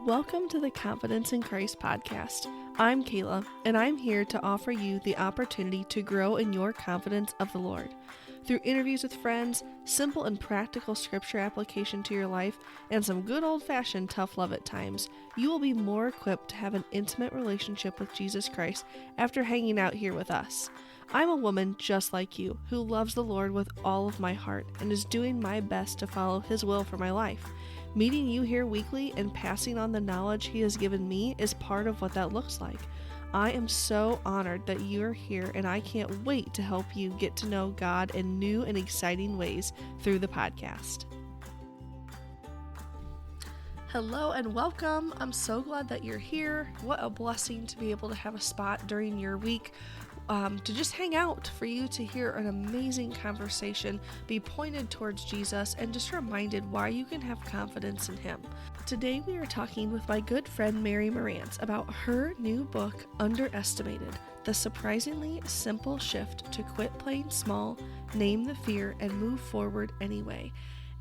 Welcome to the Confidence in Christ podcast. I'm Kayla, and I'm here to offer you the opportunity to grow in your confidence of the Lord. Through interviews with friends, simple and practical scripture application to your life, and some good old-fashioned tough love at times, you will be more equipped to have an intimate relationship with Jesus Christ after hanging out here with us. I'm a woman just like you who loves the Lord with all of my heart and is doing my best to follow His will for my life. Meeting you here weekly and passing on the knowledge He has given me is part of what that looks like. I am so honored that you're here, and I can't wait to help you get to know God in new and exciting ways through the podcast. Hello and welcome. I'm so glad that you're here. What a blessing to be able to have a spot during your week to just hang out, for you to hear an amazing conversation, be pointed towards Jesus, and just reminded why you can have confidence in Him. Today we are talking with my good friend Mary Marantz about her new book, Underestimated: The Surprisingly Simple Shift to Quit Playing Small, Name the Fear, and Move Forward Anyway.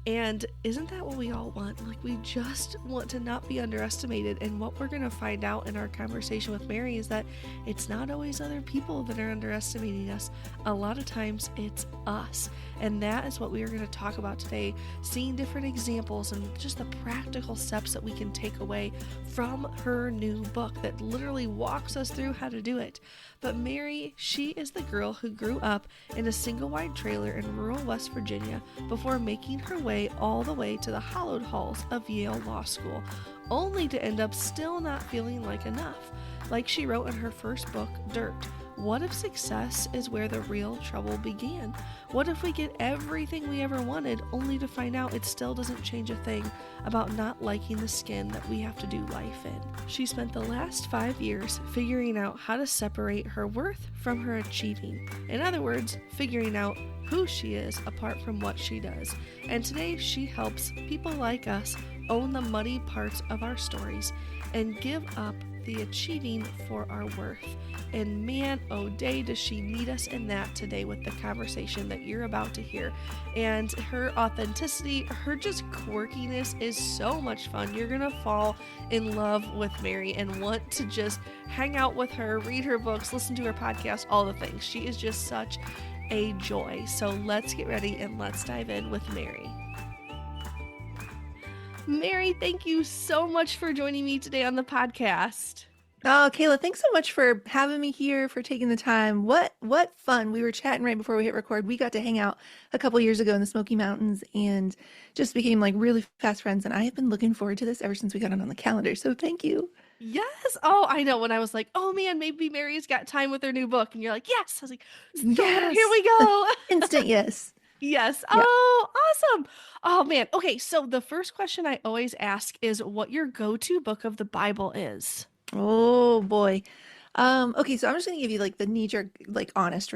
And isn't that what we all want? Like, we just want to not be underestimated. And what we're going to find out in our conversation with Mary is that it's not always other people that are underestimating us. A lot of times it's us. And that is what we are going to talk about today, seeing different examples and just the practical steps that we can take away from her new book that literally walks us through how to do it. But Mary, she is the girl who grew up in a single-wide trailer in rural West Virginia before making her way all the way to the hallowed halls of Yale Law School, only to end up still not feeling like enough. Like she wrote in her first book, Dirt, what if success is where the real trouble began? What if we get everything we ever wanted only to find out it still doesn't change a thing about not liking the skin that we have to do life in? She spent the last 5 years figuring out how to separate her worth from her achieving. In other words, figuring out who she is apart from what she does. And today she helps people like us own the muddy parts of our stories and give up the achieving for our worth. And man, oh day, does she need us in that today with the conversation that you're about to hear. And her authenticity, her just quirkiness is so much fun. You're gonna fall in love with Mary and want to just hang out with her, read her books, listen to her podcast, all the things. She is just such a joy. So let's get ready and let's dive in with Mary. Mary, thank you so much for joining me today on the podcast. Oh, Kayla, thanks so much for having me here, for taking the time. What fun. We were chatting right before we hit record. We got to hang out a couple years ago in the Smoky Mountains and just became like really fast friends. And I have been looking forward to this ever since we got it on the calendar. So thank you. Yes. Oh, I know. When I was like, oh man, maybe Mary's got time with her new book. And you're like, yes. I was like, Yes. Here we go. Instant yes. Yes. Yeah. Oh, awesome. Oh man. Okay. So the first question I always ask is what your go-to book of the Bible is. Oh boy. Okay, so I'm just gonna give you like the knee-jerk, like honest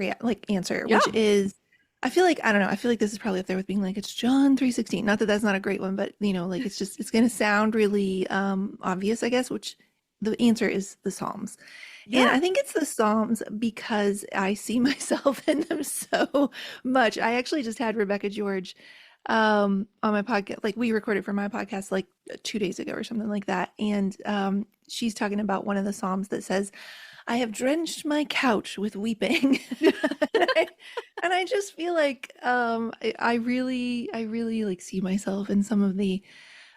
answer, Yeah. which is I feel like this is probably up there with being like it's John 3:16. Not that that's not a great one, but like it's gonna sound really obvious, I guess, which the answer is the Psalms. And I think it's the Psalms because I see myself in them so much. I actually just had Rebecca George on my podcast, like we recorded for my podcast like 2 days ago or something like that. And she's talking about one of the Psalms that says, I have drenched my couch with weeping. and I just feel like I really like see myself in some of the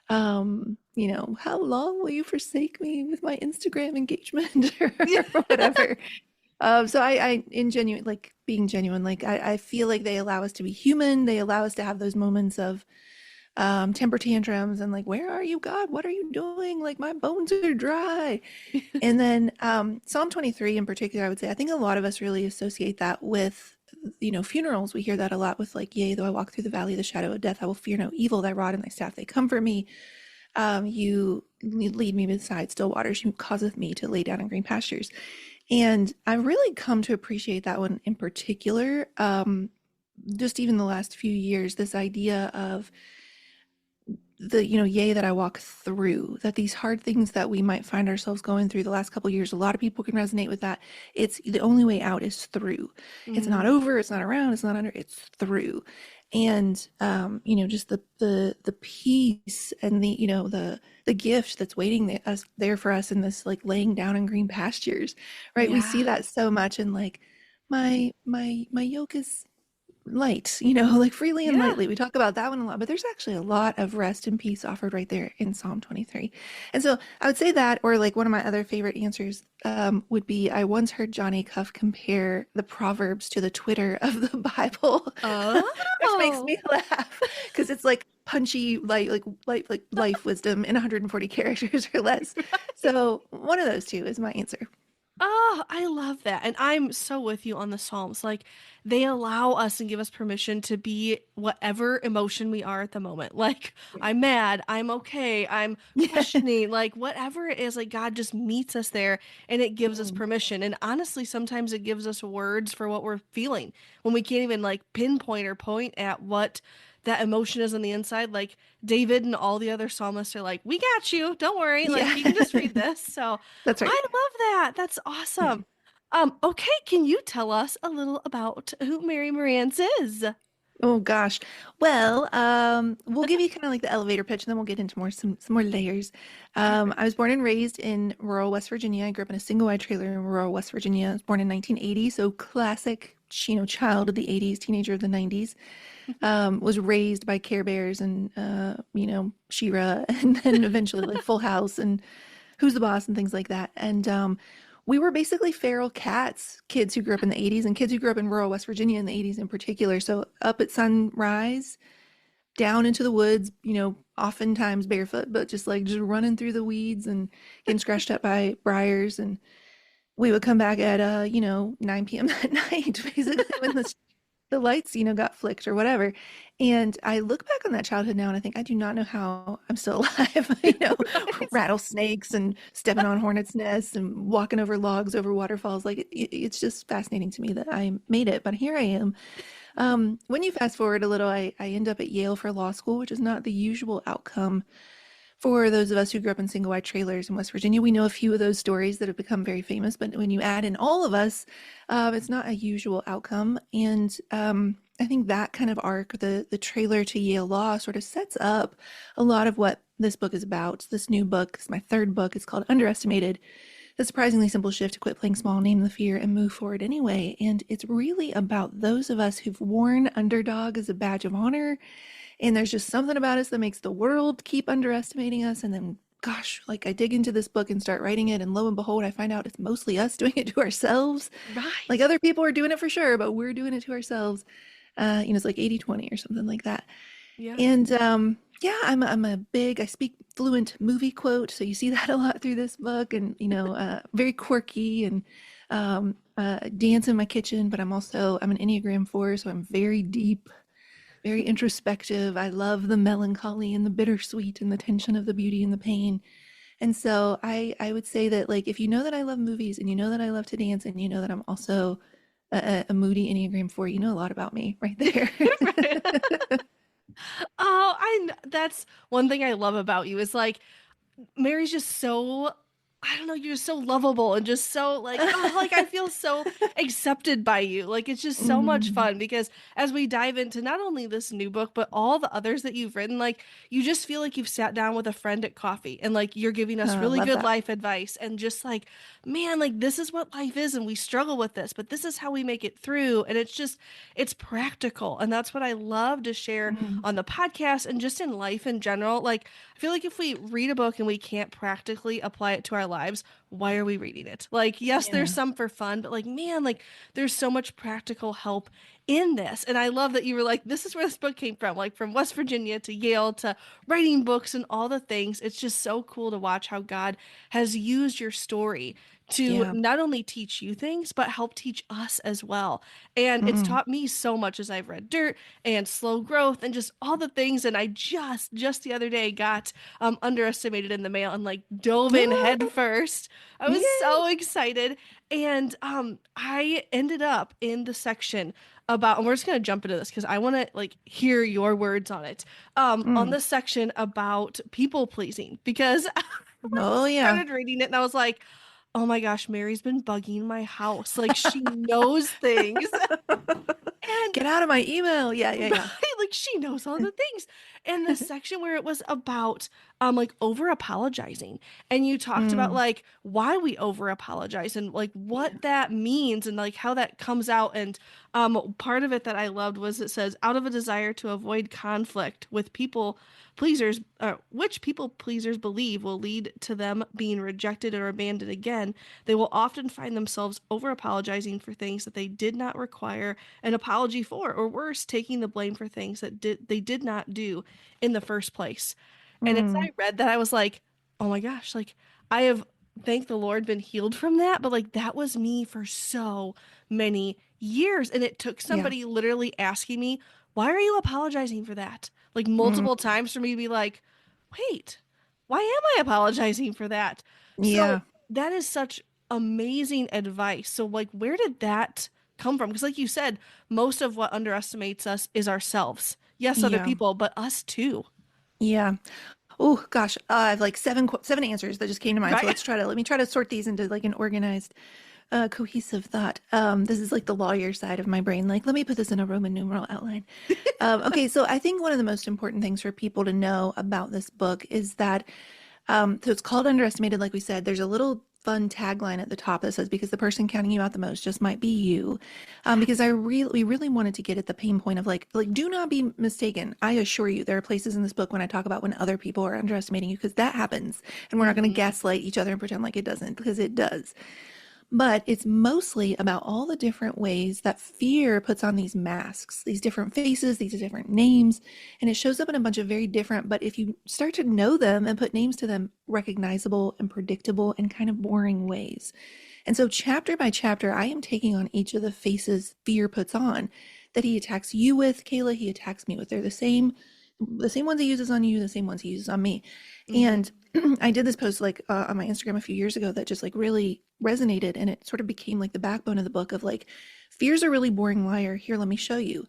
how long will you forsake me with my Instagram engagement or whatever. So I in genuine, like being genuine, like I feel like they allow us to be human. They allow us to have those moments of temper tantrums and like, where are you, God? What are you doing? Like my bones are dry. And then Psalm 23 in particular, I would say, I think a lot of us really associate that with funerals. We hear that a lot with like, yea, though I walk through the valley of the shadow of death, I will fear no evil. Thy rod and thy staff, they comfort me. You lead me beside still waters. You causeth me to lay down in green pastures. And I've really come to appreciate that one in particular. Just even the last few years, this idea of yay that I walk through, that these hard things that we might find ourselves going through the last couple of years, a lot of people can resonate with that. It's the only way out is through. It's not Mm, over, it's not around, it's not under, it's through. And just the peace and the gift that's waiting there for us in this like laying down in green pastures, right? We see yeah. that so much in like my yoke is light, like freely and Yeah. lightly. We talk about that one a lot, but there's actually a lot of rest and peace offered right there in Psalm 23. And so I would say that, or like one of my other favorite answers would be I once heard John Acuff compare the Proverbs to the Twitter of the Bible, which makes Oh. me laugh because it's like punchy, like life wisdom in 140 characters or less. So one of those two is my answer. Oh, I love that. And I'm so with you on the Psalms. Like, they allow us and give us permission to be whatever emotion we are at the moment. Like, Yeah. I'm mad, I'm okay, I'm Yeah. questioning, like, whatever it is, like, God just meets us there and it gives us Mm. permission. And honestly, sometimes it gives us words for what we're feeling when we can't even, like, pinpoint or point at what that emotion is on the inside. Like, David and all the other psalmists are like, we got you. Don't worry. Like, Yeah. you can just read this. So, That's right. I love that. That's Yeah. awesome. Okay, can you tell us a little about who Mary Marantz is? Oh gosh. Well, we'll give you kind of like the elevator pitch, and then we'll get into some more layers. Perfect. I was born and raised in rural West Virginia. I grew up in a single wide trailer in rural West Virginia. I was born in 1980, so classic, child of the 80s, teenager of the 90s. Was raised by Care Bears and She-Ra, and then eventually like Full House and Who's the Boss and things like that. And we were basically feral cats, kids who grew up in the 80s and kids who grew up in rural West Virginia in the 80s in particular. So up at sunrise, down into the woods, oftentimes barefoot, but just running through the weeds and getting scratched up by briars. And we would come back at 9 p.m. at night, basically when the lights, got flicked or whatever. And I look back on that childhood now and I think I do not know how I'm still alive. Right. Rattlesnakes and stepping on hornets' nests and walking over logs over waterfalls. Like it's just fascinating to me that I made it, but here I am. When you fast forward a little, I end up at Yale for law school, which is not the usual outcome for those of us who grew up in single wide trailers in West Virginia. We know a few of those stories that have become very famous, but when you add in all of us, it's not a usual outcome. And I think that kind of arc, the trailer to Yale Law, sort of sets up a lot of what this book is about. This new book is my third book. It's called Underestimated: The Surprisingly Simple Shift to Quit Playing Small, Name the Fear, and Move Forward Anyway. And it's really about those of us who've worn underdog as a badge of honor, and there's just something about us that makes the world keep underestimating us. And then, gosh, like I dig into this book and start writing it, and lo and behold, I find out it's mostly us doing it to ourselves. Like Right. other people are doing it for sure, but we're doing it to ourselves. It's like 80-20 or something like that. Yeah. And yeah, I speak fluent movie quote. So you see that a lot through this book, and, very quirky and dance in my kitchen, but I'm an Enneagram 4, so I'm very deep, very introspective. I love the melancholy and the bittersweet and the tension of the beauty and the pain. And so I would say that, like, if you know that I love movies and you know that I love to dance and you know that I'm also a moody Enneagram 4, you know a lot about me right there. Right. Oh, that's one thing I love about you is like Mary's just so, I don't know, you're just so lovable and just so like, oh, like I feel so accepted by you. Like it's just so much Mm, fun because as we dive into not only this new book, but all the others that you've written, like you just feel like you've sat down with a friend at coffee and like you're giving us really love good that. life advice and just like, man, like this is what life is and we struggle with this, but this is how we make it through. And it's just, it's practical. And that's what I love to share Mm, on the podcast and just in life in general. Like, I feel like if we read a book and we can't practically apply it to our lives, why are we reading it? Like, yes, there's yeah. some for fun, but like, man, like there's so much practical help in this. And I love that you were like, this is where this book came from, like from West Virginia to Yale to writing books and all the things. It's just so cool to watch how God has used your story to Yeah. not only teach you things, but help teach us as well. And it's Mm-mm. taught me so much as I've read Dirt and Slow Growth and just all the things. And I just the other day got Underestimated in the mail and like dove in head Ah, first. I was yay. so excited. And I ended up in the section about, and we're just going to jump into this because I want to like hear your words on it. On Mm. this section about people pleasing, because I Oh yeah. started reading it and I was like, oh my gosh, Mary's been bugging my house. Like she knows things. And Get out of my email. Yeah, yeah, right, yeah. like she knows all the things. And the section where it was about like over apologizing, and you talked about Mm. like why we over apologize and like Yeah. what that means and like how that comes out. And part of it that I loved was it says out of a desire to avoid conflict with people pleasers, which people pleasers believe will lead to them being rejected or abandoned again, they will often find themselves over apologizing for things that they did not require an apology for, or worse, taking the blame for things that they did not do in the first place. And as Mm. I read that, I was like, oh my gosh, like I have, thank the Lord, been healed from that. But like that was me for so many years. And it took Yeah. somebody literally asking me, why are you apologizing for that? Like Mm. multiple times for me to be like, wait, why am I apologizing for that? So Yeah. that is such amazing advice. So like where did that come from? Because like you said, most of what underestimates us is ourselves. Yes, other Yeah. people, but us too. Yeah. Oh gosh, I have like seven answers that just came to mind. So Right? let me try to sort these into like an organized, cohesive thought. This is like the lawyer side of my brain. Like, let me put this in a Roman numeral outline. Okay, so I think one of the most important things for people to know about this book is that, so it's called Underestimated, like we said. There's a little fun tagline at the top that says, because the person counting you out the most just might be you. Because we really wanted to get at the pain point of like, do not be mistaken. I assure you, there are places in this book when I talk about when other people are underestimating you, because that happens. And we're not going to Hmm. gaslight each other and pretend like it doesn't, because it does. But it's mostly about all the different ways that fear puts on these masks, these different faces, these different names, and it shows up in a bunch of very different, but if you start to know them and put names to them, recognizable and predictable and kind of boring ways. And so, chapter by chapter, I am taking on each of the faces fear puts on that he attacks you with, Kayla, he attacks me with. They're the same ones he uses on you, the same ones he uses on me. Hmm. And I did this post like on my Instagram a few years ago that just like really resonated, and it sort of became like the backbone of the book of like, fear's a really boring liar. Here, let me show you.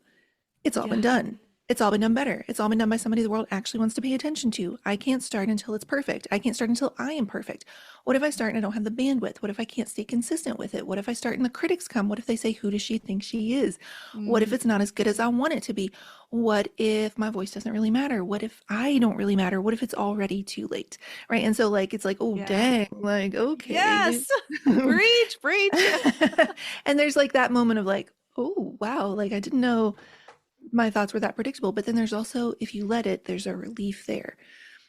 It's all been Yes. done. It's all been done better. It's all been done by somebody the world actually wants to pay attention to. I can't start until it's perfect. I can't start until I am perfect. What if I start and I don't have the bandwidth? What if I can't stay consistent with it? What if I start and the critics come? What if they say, who does she think she is? What if Mm, it's not as good as I want it to be? What if my voice doesn't really matter? What if I don't really matter? What if it's already too late? Right. And so, like, it's like, oh, yeah. dang, like, okay. Yes. Preach, preach. And there's like that moment of like, oh, wow, like I didn't know my thoughts were that predictable. But then there's also, if you let it, there's a relief there.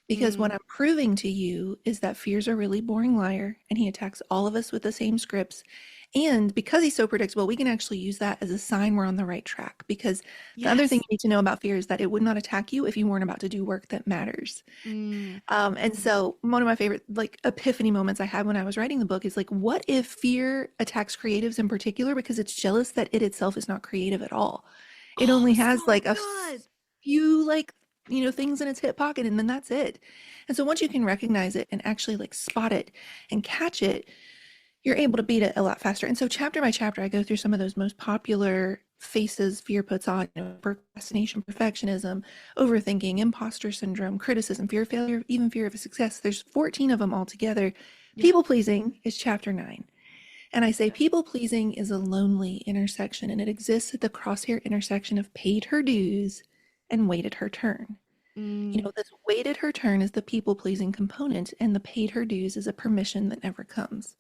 Because what Mm, I'm proving to you is that fear's a really boring liar and he attacks all of us with the same scripts. And because he's so predictable, we can actually use that as a sign we're on the right track. Because the other thing yes. you need to know about fear is that it would not attack you if you weren't about to do work that matters. Mm, And so one of my favorite like epiphany moments I had when I was writing the book is like, what if fear attacks creatives in particular because it's jealous that it itself is not creative at all? It oh, only has so like a good. few like, things in its hip pocket, and then that's it. And so once you can recognize it and actually like spot it and catch it, you're able to beat it a lot faster. And so chapter by chapter, I go through some of those most popular faces fear puts on, procrastination, perfectionism, overthinking, imposter syndrome, criticism, fear of failure, even fear of success. There's 14 of them all together. Yeah. People pleasing is chapter 9. And I say people pleasing is a lonely intersection, and it exists at the crosshair intersection of paid her dues and waited her turn. Mm, This waited her turn is the people pleasing component, and the paid her dues is a permission that never comes.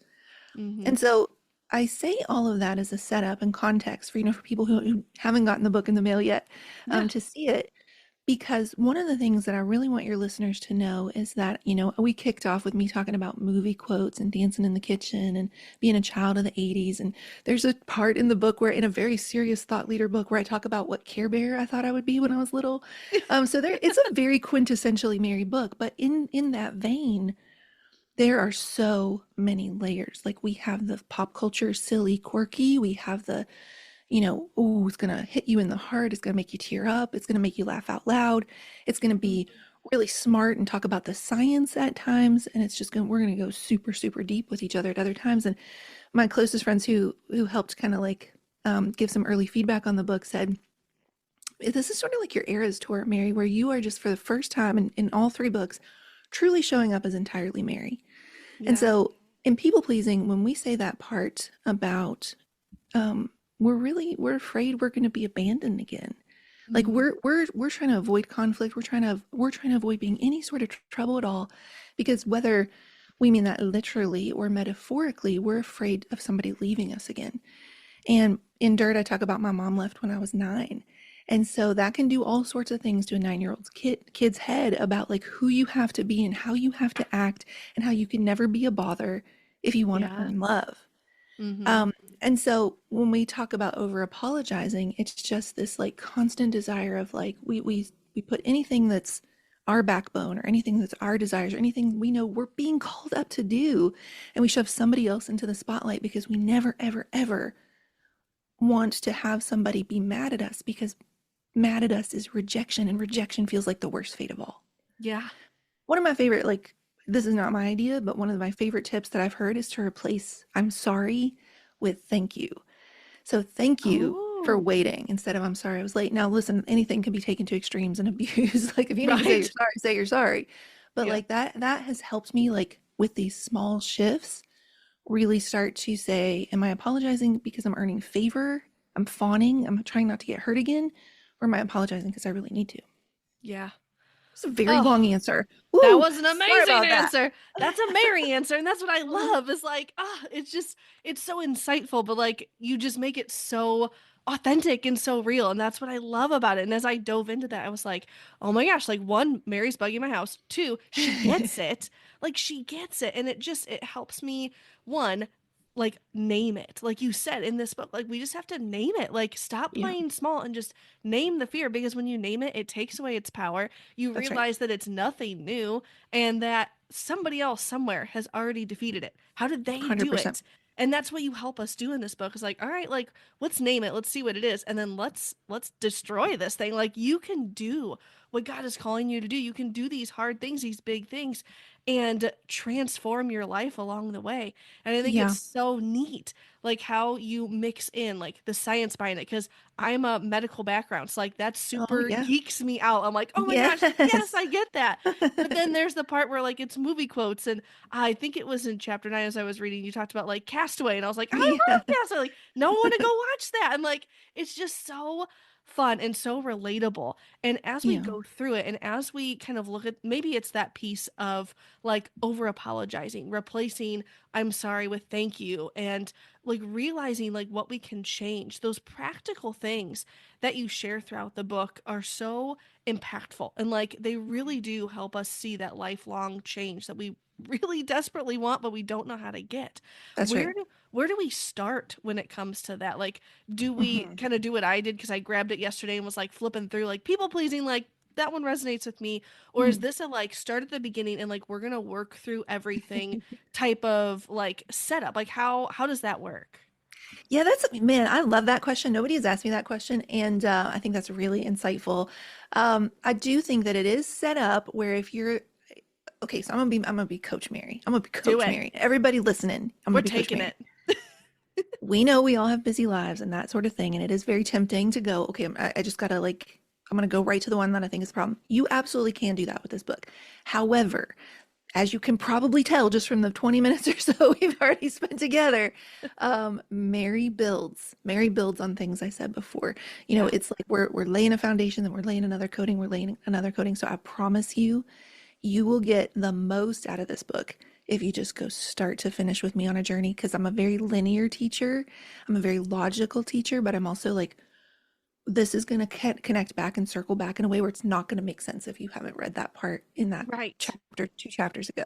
mm-hmm. And so I say all of that as a setup and context for, for people who haven't gotten the book in the mail yet, Yeah. to see it. Because one of the things that I really want your listeners to know is that, we kicked off with me talking about movie quotes and dancing in the kitchen and being a child of the 80s. And there's a part in the book where, in a very serious thought leader book, where I talk about what Care Bear I thought I would be when I was little. So it's a very quintessentially Mary book. But in that vein, there are so many layers. Like we have the pop culture silly, quirky. We have the oh, it's going to hit you in the heart. It's going to make you tear up. It's going to make you laugh out loud. It's going to Mm, be really smart and talk about the science at times. And we're going to go super, super deep with each other at other times. And my closest friends who helped kind of like give some early feedback on the book, said, this is sort of like your Eras tour, Mary, where you are just for the first time in all three books truly showing up as entirely Mary. And Yeah. so in people pleasing, when we say that part about we're afraid we're going to be abandoned again. Like Mhm. we're trying to avoid conflict. We're trying to avoid being any sort of trouble at all, because whether we mean that literally or metaphorically, we're afraid of somebody leaving us again. And in Dirt, I talk about my mom left when I was 9. And so that can do all sorts of things to a 9-year-old kid's head about like who you have to be and how you have to act and how you can never be a bother if you want to Yeah. earn love. Mhm. And so when we talk about over apologizing, it's just this like constant desire of like we put anything that's our backbone or anything that's our desires or anything we know we're being called up to do, and we shove somebody else into the spotlight because we never ever ever want to have somebody be mad at us, because mad at us is rejection, and rejection feels like the worst fate of all. Yeah. One of my favorite, like, this is not my idea, but one of my favorite tips that I've heard is to replace I'm sorry with thank you. So thank you for Oh. waiting instead of I'm sorry I was late. Now listen, anything can be taken to extremes and abused. Like if you need to Right. say you're sorry. But Yeah. like that has helped me, like with these small shifts, really start to say, am I apologizing because I'm earning favor? I'm fawning, I'm trying not to get hurt again, or am I apologizing because I really need to? Yeah. It's a very Oh, long answer. that Woo! was an Sorry amazing about that. answer. That's a Mary answer, and that's what I Mhm. love. Is like, it's just it's so insightful, but like you just make it so authentic and so real, and that's what I love about it. And as I dove into that, I was like, oh my gosh, like one, Mary's bugging my house. Two, she gets it. Like she gets it, and it helps me one like name it. Like you said in this book, like we just have to name it. Like stop Yeah, playing small and just name the fear, because when you name it, it takes away its power. You that's right. realize that it's nothing new and that somebody else somewhere has already defeated it. How did they do 100%. it? And that's what you help us do in this book, is like, all right, like let's name it, let's see what it is, and then let's destroy this thing. Like you can do what God is calling you to do. You can do these hard things, these big things, and transform your life along the way. And I think it's Yeah. so neat, like how you mix in like the science behind it, because I'm a medical background. So like that Oh, super yeah. geeks me out. I'm like, oh my gosh, yes, Yes. I get that. But then there's the part where like it's movie quotes, and I think it was in chapter 9 as I was reading, you talked about like Castaway, and I was like, I Yeah. love Castaway. Like, no one want to go watch that. And like it's just so fun and so relatable. And as we Yeah. go through it, and as we kind of look at, maybe it's that piece of like over apologizing, replacing I'm sorry with thank you, and like realizing like what we can change. Those practical things that you share throughout the book are so impactful, and like they really do help us see that lifelong change that we really desperately want, but we don't know how to get. That's where right. do where do we start when it comes to that? Like, do we Mhm. kind of do what I did, because I grabbed it yesterday and was like flipping through like people pleasing, like that one resonates with me? Or is Mhm. this a like start at the beginning and like we're gonna work through everything type of like setup? Like how does that work? Yeah, that's, man, I love that question. Nobody has asked me that question, and I think that's really insightful. I do think that it is set up where if you're okay, so I'm gonna be Coach Mary. I'm gonna be Do Coach it. Mary. Everybody listening, I'm We're gonna be Coach taking Mary. it. We know we all have busy lives and that sort of thing, and it is very tempting to go, okay, I just gotta like, I'm gonna go right to the one that I think is the problem. You absolutely can do that with this book. However, as you can probably tell just from the 20 minutes or so we've already spent together, Mary builds. Mary builds on things I said before. You know, Yeah. it's like we're laying a foundation, then we're laying another coating, we're laying another coating. So I promise you, you will get the most out of this book if you just go start to finish with me on a journey, because I'm a very linear teacher. I'm a very logical teacher, but I'm also like, this is going to connect back and circle back in a way where it's not going to make sense if you haven't read that part in that Right. chapter 2 chapters ago.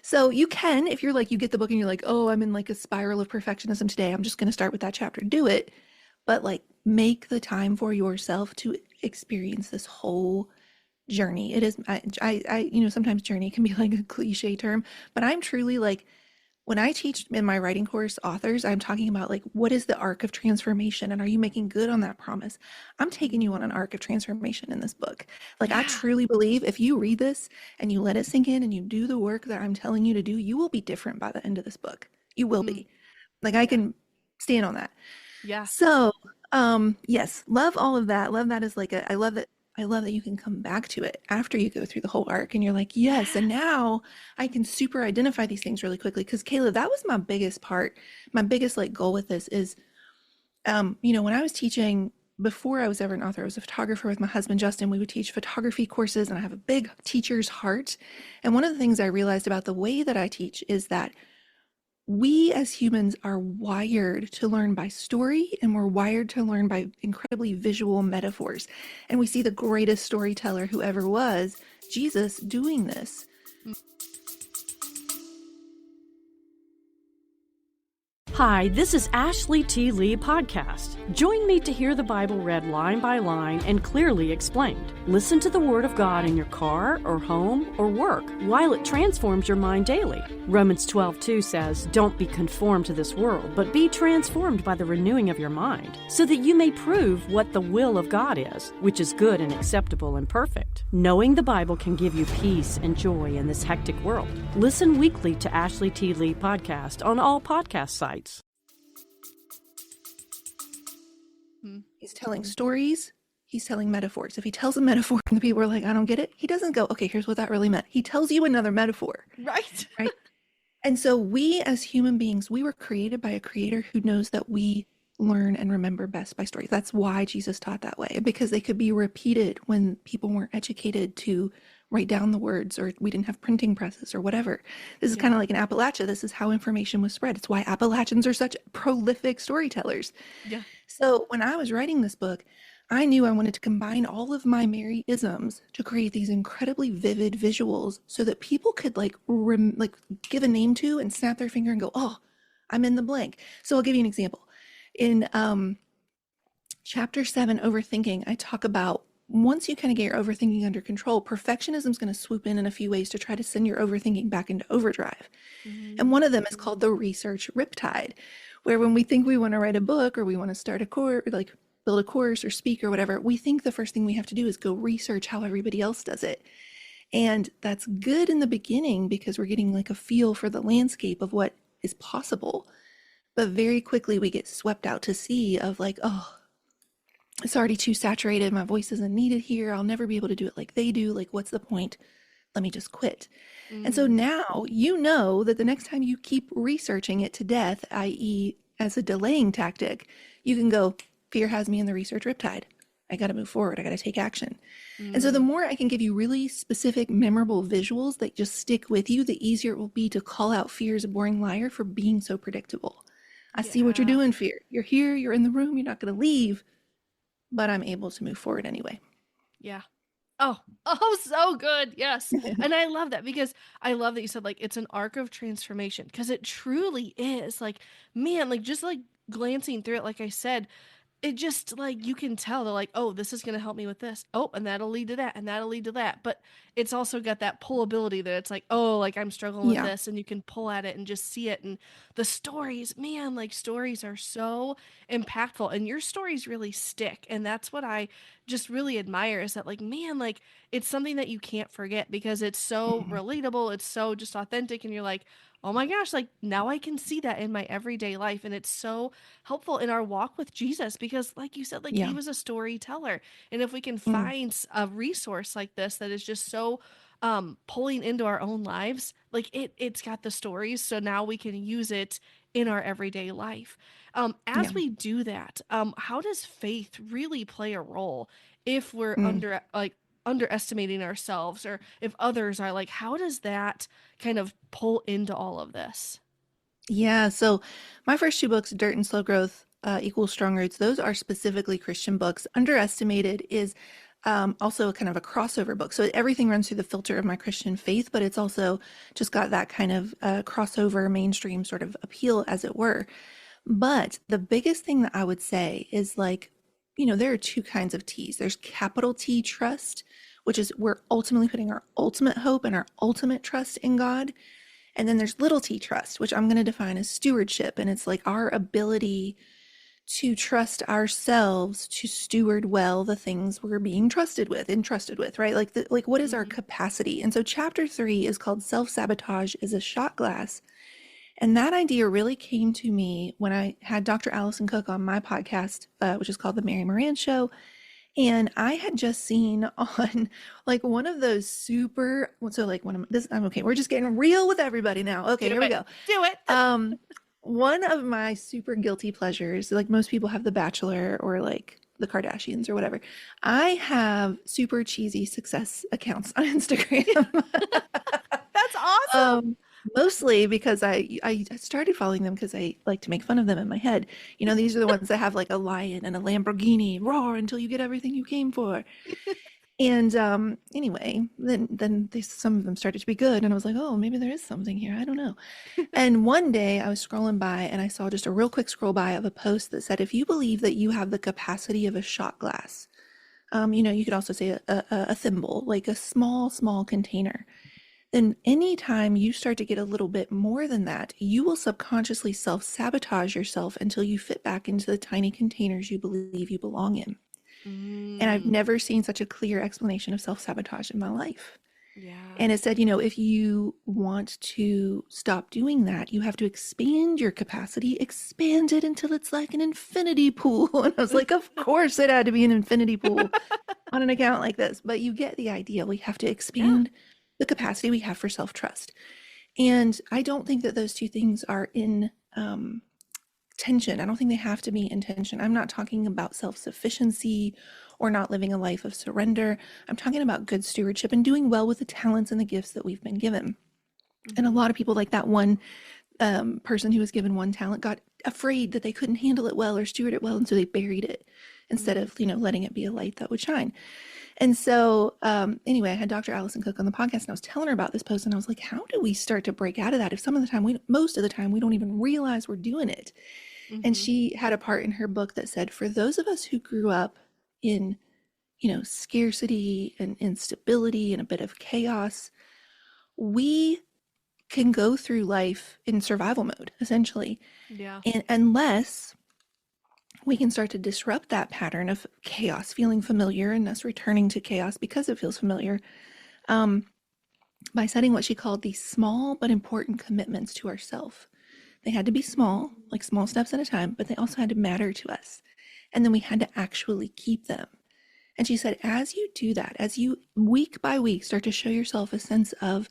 So you can, if you're like, you get the book and you're like, oh, I'm in like a spiral of perfectionism today, I'm just going to start with that chapter, do it. But like, make the time for yourself to experience this whole journey. It is, sometimes journey can be like a cliche term, but I'm truly like, when I teach in my writing course authors, I'm talking about like, what is the arc of transformation? And are you making good on that promise? I'm taking you on an arc of transformation in this book. Like, I Yeah. truly believe if you read this and you let it sink in and you do the work that I'm telling you to do, you will be different by the end of this book. You will Mm, be. Like, I yeah. can stand on that. Yeah. So, yes, love all of that. Love that is like a, I love that you can come back to it after you go through the whole arc and you're like, yes, and now I can super identify these things really quickly. Because Kayla, that was my biggest part. My biggest like goal with this is, when I was teaching before I was ever an author, I was a photographer with my husband, Justin. We would teach photography courses and I have a big teacher's heart. And one of the things I realized about the way that I teach is that we as humans are wired to learn by story and we're wired to learn by incredibly visual metaphors. And we see the greatest storyteller who ever was, Jesus, doing this. Hi, this is Ashley T. Lee Podcast. Join me to hear the Bible read line by line and clearly explained. Listen to the Word of God in your car or home or work while it transforms your mind daily. Romans 12:2 says, "Don't be conformed to this world, but be transformed by the renewing of your mind, so that you may prove what the will of God is, which is good and acceptable and perfect." Knowing the Bible can give you peace and joy in this hectic world. Listen weekly to Ashley T. Lee Podcast on all podcast sites. He's telling stories. He's telling metaphors. If he tells a metaphor and the people are like, I don't get it, he doesn't go, okay, here's what that really meant. He tells you another metaphor. Right. Right. And so we as human beings, we were created by a creator who knows that we learn and remember best by stories. That's why Jesus taught that way, because they could be repeated when people weren't educated to write down the words, or we didn't have printing presses or whatever. This is kind of like in Appalachia. This is how information was spread. It's why Appalachians are such prolific storytellers. Yeah. So when I was writing this book, I knew I wanted to combine all of my Mary-isms to create these incredibly vivid visuals so that people could like give a name to and snap their finger and go, oh, I'm in the blank. So I'll give you an example. In chapter 7, Overthinking, I talk about once you kind of get your overthinking under control, perfectionism is going to swoop in a few ways to try to send your overthinking back into overdrive. And one of them is called the research riptide, where when we think we want to write a book or we want to start a course, like build a course or speak or whatever, we think the first thing we have to do is go research how everybody else does it. And that's good in the beginning because we're getting like a feel for the landscape of what is possible. But very quickly we get swept out to sea of like, oh, it's already too saturated. My voice isn't needed here. I'll never be able to do it like they do. Like, what's the point? Let me just quit. And so now you know that the next time you keep researching it to death, i.e. as a delaying tactic, you can go, fear has me in the research riptide. I got to move forward. I got to take action. And so the more I can give you really specific, memorable visuals that just stick with you, the easier it will be to call out fear as a boring liar for being so predictable. I see what you're doing, fear. You're here. You're in the room. You're not going to leave. But I'm able to move forward anyway. Yeah. Oh, so good. Yes. And I love that because I love that you said like it's an arc of transformation because it truly is like, man, like just like glancing through it, like I said, it just like you can tell they're like, oh, this is going to help me with this. Oh, and that'll lead to that and that'll lead to that. But it's also got that pullability that it's like, oh, like I'm struggling with this and you can pull at it and just see it. And the stories, man, like stories are so impactful and your stories really stick. And that's what I just really admire is that like, man, like it's something that you can't forget because it's so relatable. It's so just authentic. And you're like, oh my gosh, like now I can see that in my everyday life. And it's so helpful in our walk with Jesus because like you said, like he was a storyteller. And if we can find a resource like this that is just so pulling into our own lives, like it's got the stories. So now we can use it in our everyday life. As we do that, how does faith really play a role if we're underestimating ourselves or if others are like, how does that kind of pull into all of this? Yeah. So my first two books, Dirt and Slow Growth equals Strong Roots, those are specifically Christian books. Underestimated is also kind of a crossover book. So everything runs through the filter of my Christian faith, but it's also just got that kind of crossover mainstream sort of appeal, as it were. But the biggest thing that I would say is like, there are two kinds of T's. There's capital T trust, which is we're ultimately putting our ultimate hope and our ultimate trust in God. And then there's little t trust, which I'm going to define as stewardship. And it's like our ability to trust ourselves to steward well the things we're being entrusted with, right? Like what is our capacity? And so chapter 3 is called Self-Sabotage is a Shot Glass. And that idea really came to me when I had Dr. Allison Cook on my podcast, which is called The Mary Marantz Show. And I had just seen on like one of those I'm okay, we're just getting real with everybody now. Okay, here we go. Do it. One of my super guilty pleasures, like most people have The Bachelor or like the Kardashians or whatever. I have super cheesy success accounts on Instagram. That's awesome. Mostly because I started following them because I like to make fun of them in my head. You know, these are the ones that have like a lion and a Lamborghini, roar until you get everything you came for. And anyway, then some of them started to be good, and I was like, oh, maybe there is something here. I don't know. And one day I was scrolling by and I saw just a real quick scroll by of a post that said, if you believe that you have the capacity of a shot glass, you know, you could also say a thimble, like a small container. Then anytime you start to get a little bit more than that, you will subconsciously self-sabotage yourself until you fit back into the tiny containers you believe you belong in. And I've never seen such a clear explanation of self-sabotage in my life. Yeah. And it said, you know, if you want to stop doing that, you have to expand your capacity, expand it until it's like an infinity pool. And I was like, of course it had to be an infinity pool on an account like this. But you get the idea. We have to expand the capacity we have for self-trust. And I don't think that those two things are in tension. I don't think they have to be in tension. I'm not talking about self-sufficiency or not living a life of surrender. I'm talking about good stewardship and doing well with the talents and the gifts that we've been given. And a lot of people, like that one person who was given one talent, got afraid that they couldn't handle it well or steward it well, and so they buried it instead of, you know, letting it be a light that would shine. And so anyway, I had Dr. Allison Cook on the podcast, and I was telling her about this post, and I was like, how do we start to break out of that if most of the time we don't even realize we're doing it? And she had a part in her book that said, for those of us who grew up in, you know, scarcity and instability and a bit of chaos, we can go through life in survival mode, essentially. Yeah. And unless we can start to disrupt that pattern of chaos feeling familiar and us returning to chaos because it feels familiar, by setting what she called these small but important commitments to ourselves. They had to be small, like small steps at a time, but they also had to matter to us. And then we had to actually keep them. And she said, as you do that, as you week by week start to show yourself a sense of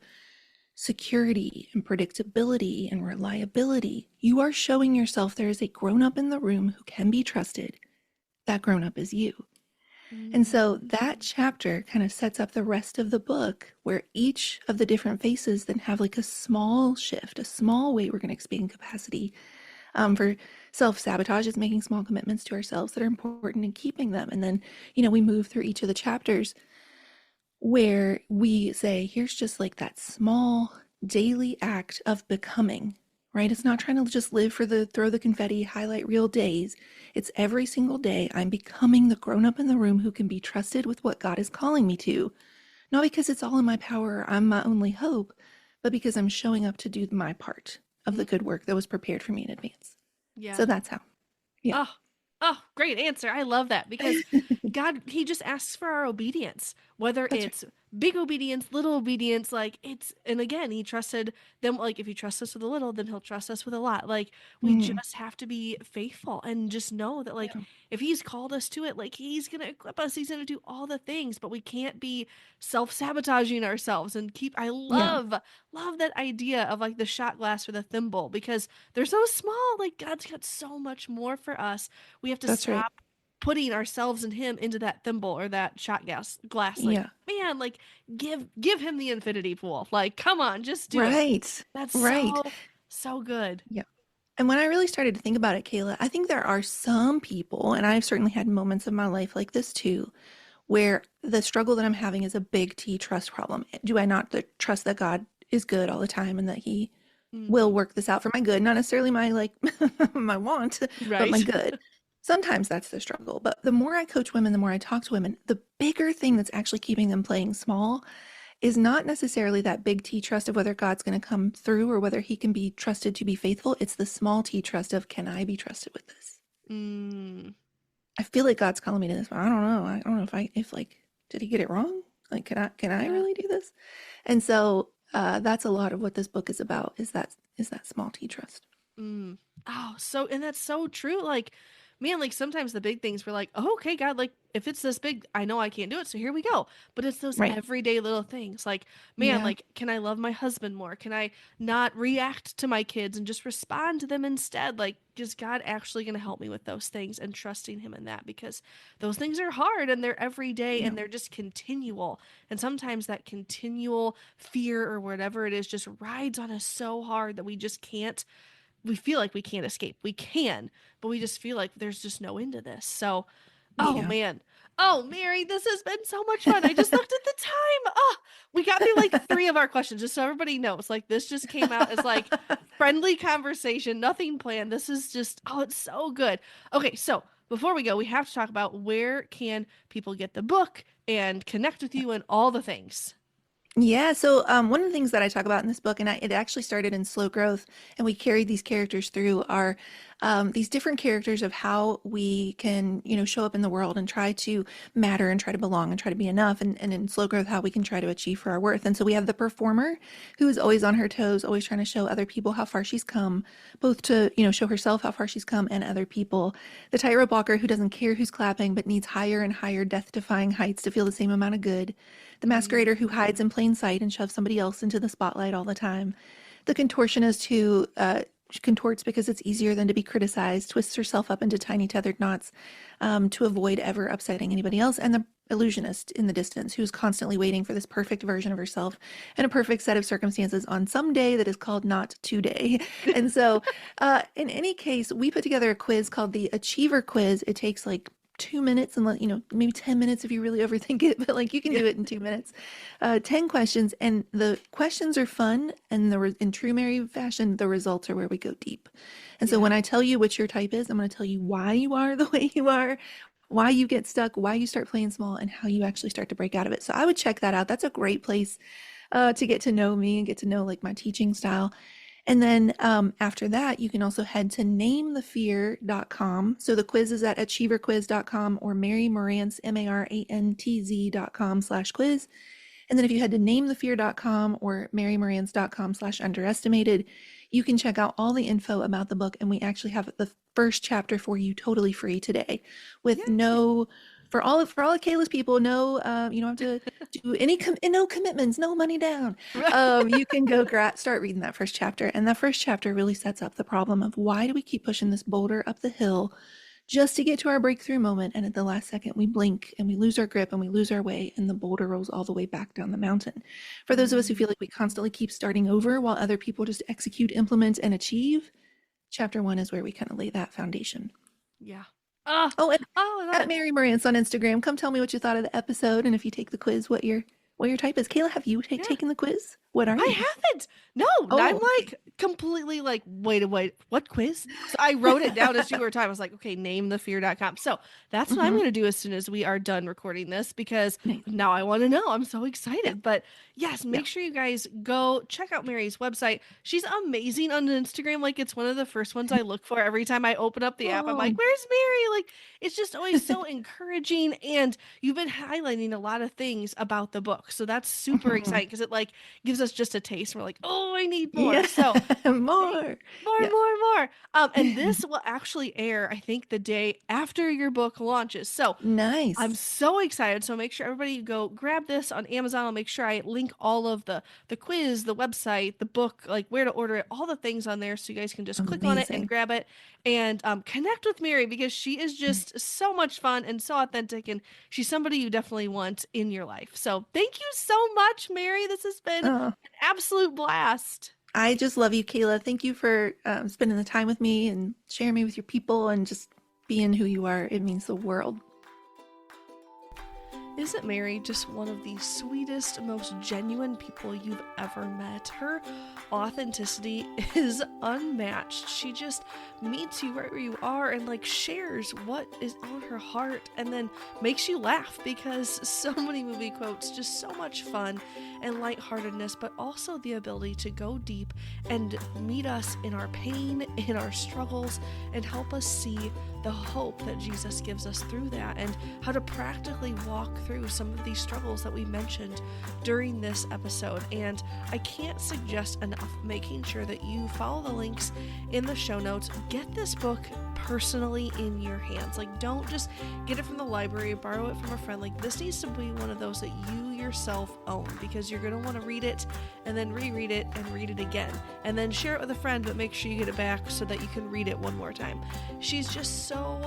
security and predictability and reliability, you are showing yourself there is a grown-up in the room who can be trusted. That grown-up is you. And so that chapter kind of sets up the rest of the book, where each of the different faces then have like a small shift, a small way we're going to expand capacity. For self-sabotage, is making small commitments to ourselves that are important and keeping them. And then, you know, we move through each of the chapters where we say, here's just like that small daily act of becoming, right? It's not trying to just live for the throw the confetti, highlight real days. It's every single day I'm becoming the grown-up in the room who can be trusted with what God is calling me to. Not because it's all in my power or I'm my only hope, but because I'm showing up to do my part of the good work that was prepared for me in advance. Yeah. So that's how. Yeah. Oh, great answer. I love that, because God, he just asks for our obedience, whether it's big obedience, little obedience, like and again, he trusted them. Like, if he trusts us with a little, then he'll trust us with a lot. Like, we just have to be faithful and just know that, like, if he's called us to it, like, he's going to equip us. He's going to do all the things, but we can't be self-sabotaging ourselves and I love that idea of like the shot glass or the thimble, because they're so small. Like, God's got so much more for us. We have to stop putting ourselves and him into that thimble or that shot glass. Like, man, like give him the infinity pool. Like, come on, just do it. That's so good. Yeah. And when I really started to think about it, Kayla, I think there are some people, and I've certainly had moments of my life like this too, where the struggle that I'm having is a big T trust problem. Do I not trust that God is good all the time and that he will work this out for my good? Not necessarily my like my want, but my good. Sometimes that's the struggle. But the more I coach women, the more I talk to women, the bigger thing that's actually keeping them playing small is not necessarily that big T trust of whether God's going to come through or whether he can be trusted to be faithful. It's the small T trust of, can I be trusted with this? I feel like God's calling me to this, but I don't know. I don't know if did he get it wrong? Like, can I really do this? And so that's a lot of what this book is about, is that small T trust. Mm. Oh, and that's so true. Like, man, like sometimes the big things we're like, oh, okay, God, like if it's this big, I know I can't do it. So here we go. But it's those Right. everyday little things like, man, Yeah. like, can I love my husband more? Can I not react to my kids and just respond to them instead? Like, is God actually going to help me with those things and trusting him in that? Because those things are hard and they're every day Yeah. and they're just continual. And sometimes that continual fear or whatever it is just rides on us so hard that we feel like we can't escape. We can, but we just feel like there's just no end to this. So, oh Yeah. man. Oh, Mary, this has been so much fun. I just looked at the time. Oh, we got through like 3 of our questions, just so everybody knows. Like, this just came out as like friendly conversation, nothing planned. This is just, oh, it's so good. Okay, so before we go, we have to talk about where can people get the book and connect with you and all the things. Yeah, so one of the things that I talk about in this book, and it actually started in Slow Growth, and we carried these characters through, are these different characters of how we can, show up in the world and try to matter and try to belong and try to be enough, and in Slow Growth, how we can try to achieve for our worth. And so we have the performer who is always on her toes, always trying to show other people how far she's come, both to, show herself how far she's come and other people. The tightrope walker who doesn't care who's clapping, but needs higher and higher death-defying heights to feel the same amount of good. The masquerader who hides in plain sight and shoves somebody else into the spotlight all the time. The contortionist who contorts because it's easier than to be criticized, twists herself up into tiny tethered knots to avoid ever upsetting anybody else. And the illusionist in the distance who's constantly waiting for this perfect version of herself and a perfect set of circumstances on some day that is called not today. And so in any case, we put together a quiz called the Achiever Quiz. It takes like 2 minutes and maybe 10 minutes if you really overthink it, but like you can do it in 2 minutes. 10 questions, and the questions are fun, and in true Mary fashion, the results are where we go deep. And so when I tell you what your type is, I'm going to tell you why you are the way you are, why you get stuck, why you start playing small, and how you actually start to break out of it. So I would check that out. That's a great place to get to know me and get to know like my teaching style. And then after that, you can also head to namethefear.com. So the quiz is at achieverquiz.com or Mary Marantz, marantz.com/quiz. And then if you head to namethefear.com or marymarantz.com/underestimated, you can check out all the info about the book. And we actually have the first chapter for you totally free today with for all of Kayla's people, no, you don't have to do no commitments, no money down. You can go start reading that first chapter. And that first chapter really sets up the problem of why do we keep pushing this boulder up the hill just to get to our breakthrough moment. And at the last second, we blink and we lose our grip and we lose our way and the boulder rolls all the way back down the mountain. For those of us who feel like we constantly keep starting over while other people just execute, implement, and achieve, chapter 1 is where we kind of lay that foundation. Yeah. And at Mary Marantz on Instagram, come tell me what you thought of the episode, and if you take the quiz, what your type is. Kayla, have you taken the quiz? What are you? I haven't. No, I'm like completely like, wait, what quiz? So I wrote it down as you were talking. I was like, okay, namethefear.com. So that's what I'm going to do as soon as we are done recording this, because now I want to know. I'm so excited. But yes, make sure you guys go check out Mary's website. She's amazing on Instagram. Like, it's one of the first ones I look for every time I open up the app. I'm like, where's Mary? Like, it's just always so encouraging. And you've been highlighting a lot of things about the book. So that's super exciting, because it like gives us just a taste. We're like, oh, I need more. Yeah. So more. And this will actually air, I think, the day after your book launches. So nice. I'm so excited. So make sure everybody go grab this on Amazon. I'll make sure I link all of the quiz, the website, the book, like where to order it, all the things on there, so you guys can just click on it and grab it and connect with Mary, because she is just so much fun and so authentic, and she's somebody you definitely want in your life. So thank you so much, Mary. This has been an absolute blast. I just love you, Kayla. Thank you for spending the time with me and sharing me with your people and just being who you are. It means the world. Isn't Mary just one of the sweetest, most genuine people you've ever met? Her authenticity is unmatched. She just meets you right where you are and like shares what is on her heart, and then makes you laugh, because so many movie quotes, just so much fun. and lightheartedness, but also the ability to go deep and meet us in our pain, in our struggles, and help us see the hope that Jesus gives us through that, and how to practically walk through some of these struggles that we mentioned during this episode. And I can't suggest enough making sure that you follow the links in the show notes. Get this book personally in your hands. Like, don't just get it from the library, borrow it from a friend. Like, this needs to be one of those that you yourself own, because you're going to want to read it and then reread it and read it again, and then share it with a friend, but make sure you get it back so that you can read it one more time. She's just so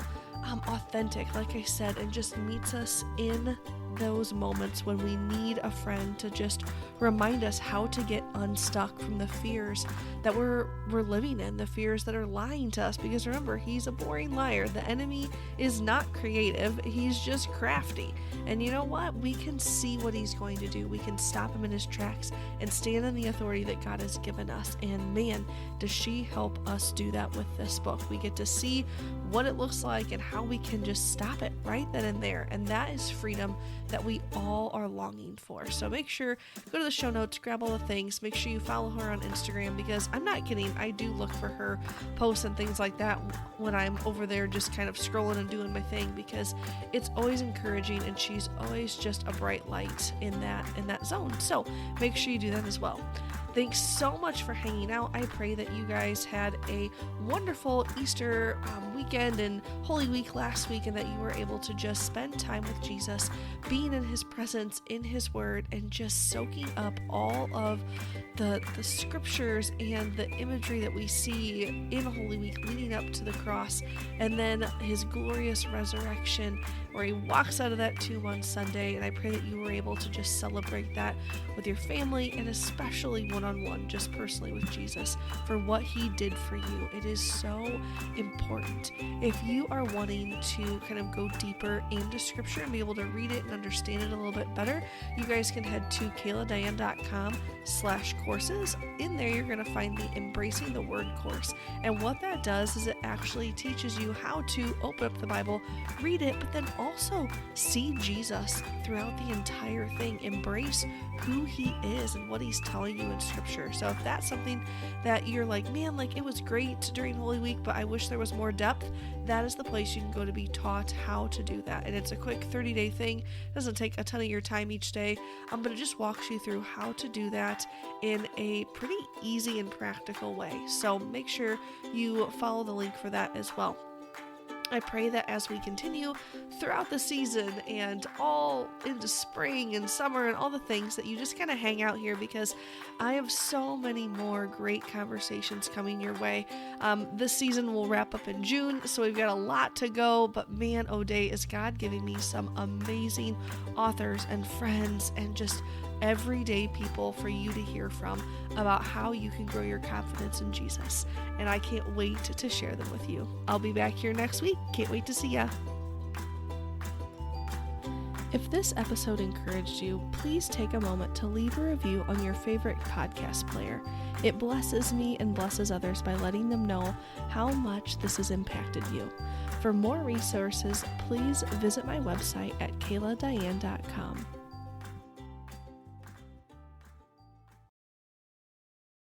authentic, like I said, and just meets us in those moments when we need a friend to just remind us how to get unstuck from the fears that we're living in, the fears that are lying to us. Because remember, he's a boring liar. The enemy is not creative, he's just crafty. And you know what? We can see what he's going to do. We can stop him in his tracks and stand in the authority that God has given us. And man, does she help us do that with this book. We get to see what it looks like and how we can just stop it right then and there. And that is freedom that we all are longing for. So make sure, go to the show notes, grab all the things, make sure you follow her on Instagram, because I'm not kidding, I do look for her posts and things like that when I'm over there just kind of scrolling and doing my thing, because it's always encouraging and she's always just a bright light in that zone. So make sure you do that as well. Thanks so much for hanging out. I pray that you guys had a wonderful Easter weekend and Holy Week last week, and that you were able to just spend time with Jesus, being in his presence, in his word, and just soaking up all of the scriptures and the imagery that we see in Holy Week leading up to the cross, and then his glorious resurrection where he walks out of that tomb on Sunday. And I pray that you were able to just celebrate that with your family, and especially one-on-one, just personally with Jesus, for what he did for you. It is so important. If you are wanting to kind of go deeper into scripture and be able to read it and understand it a little bit better, you guys can head to kayladiane.com/courses. In there, you're going to find the Embracing the Word course. And what that does is it actually teaches you how to open up the Bible, read it, but then also see Jesus throughout the entire thing. Embrace who he is and what he's telling you in scripture. So if that's something that you're like, man, like it was great during Holy Week, but I wish there was more depth, that is the place you can go to be taught how to do that. And it's a quick 30-day thing. It doesn't take a ton of your time each day, but it just walks you through how to do that in a pretty easy and practical way. So make sure you follow the link for that as well. I pray that as we continue throughout the season and all into spring and summer and all the things, that you just kind of hang out here, because I have so many more great conversations coming your way. This season will wrap up in June, so we've got a lot to go, but man, oh day, is God giving me some amazing authors and friends and just everyday people for you to hear from about how you can grow your confidence in Jesus. And I can't wait to share them with you. I'll be back here next week. Can't wait to see ya. If this episode encouraged you, please take a moment to leave a review on your favorite podcast player. It blesses me and blesses others by letting them know how much this has impacted you. For more resources, please visit my website at kayladiane.com.